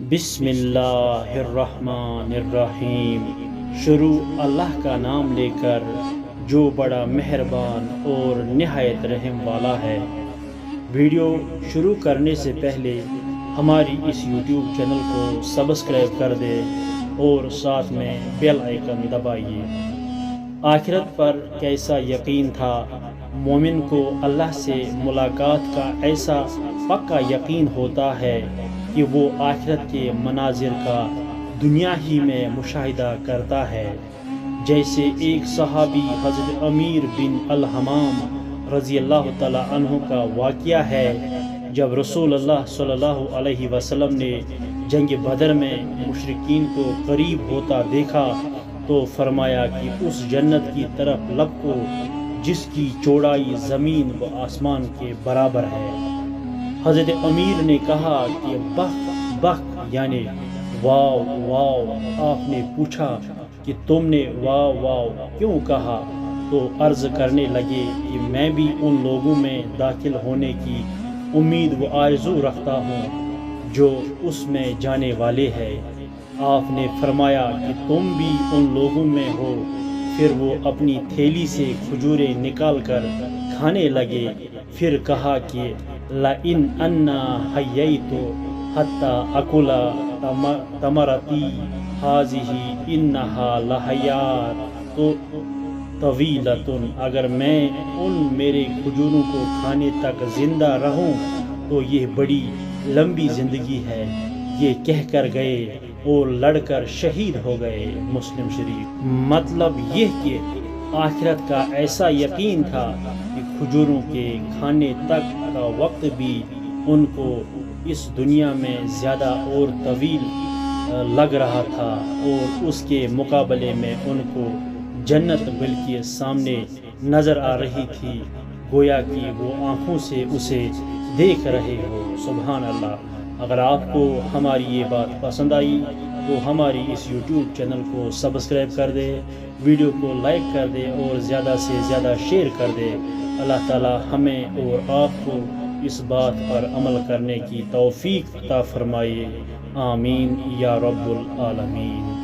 بسم اللہ الرحمن الرحیم۔ شروع اللہ کا نام لے کر جو بڑا مہربان اور نہایت رحم والا ہے۔ ویڈیو شروع کرنے سے پہلے ہماری اس یوٹیوب چینل کو سبسکرائب کر دے اور ساتھ میں بیل آئیکن دبائیے۔ آخرت پر کیسا یقین تھا؟ مومن کو اللہ سے ملاقات کا ایسا پکا یقین ہوتا ہے کہ وہ آخرت کے مناظر کا دنیا ہی میں مشاہدہ کرتا ہے۔ جیسے ایک صحابی حضرت امیر بن الحمام رضی اللہ تعالی عنہ کا واقعہ ہے، جب رسول اللہ صلی اللہ علیہ وسلم نے جنگ بدر میں مشرکین کو قریب ہوتا دیکھا تو فرمایا کہ اس جنت کی طرف لپکو جس کی چوڑائی زمین و آسمان کے برابر ہے۔ حضرت امیر نے کہا کہ بخ بخ یعنی واو واو۔ آپ نے پوچھا کہ تم نے واو واو کیوں کہا؟ تو عرض کرنے لگے کہ میں بھی ان لوگوں میں داخل ہونے کی امید و آرزو رکھتا ہوں جو اس میں جانے والے ہیں۔ آپ نے فرمایا کہ تم بھی ان لوگوں میں ہو۔ پھر وہ اپنی تھیلی سے کھجوریں نکال کر کھانے لگے۔ پھر کہا کہ لئن انا حییت حتی اکل تمرتی ہذہ انہا لحیات طویلۃ، اگر میں ان میرے کھجوروں کو کھانے تک زندہ رہوں تو یہ بڑی لمبی زندگی ہے۔ یہ کہہ کر گئے اور لڑ کر شہید ہو گئے۔ مسلم شریف۔ مطلب یہ کہ آخرت کا ایسا یقین تھا کہ کھجوروں کے کھانے تک کا وقت بھی ان کو اس دنیا میں زیادہ اور طویل لگ رہا تھا، اور اس کے مقابلے میں ان کو جنت بالکل سامنے نظر آ رہی تھی، گویا کہ وہ آنکھوں سے اسے دیکھ رہے ہو۔ سبحان اللہ۔ اگر آپ کو ہماری یہ بات پسند آئی تو ہماری اس یوٹیوب چینل کو سبسکرائب کر دے، ویڈیو کو لائک کر دے اور زیادہ سے زیادہ شیئر کر دے۔ اللہ تعالی ہمیں اور آپ کو اس بات پر عمل کرنے کی توفیق عطا فرمائے۔ آمین یا رب العالمین۔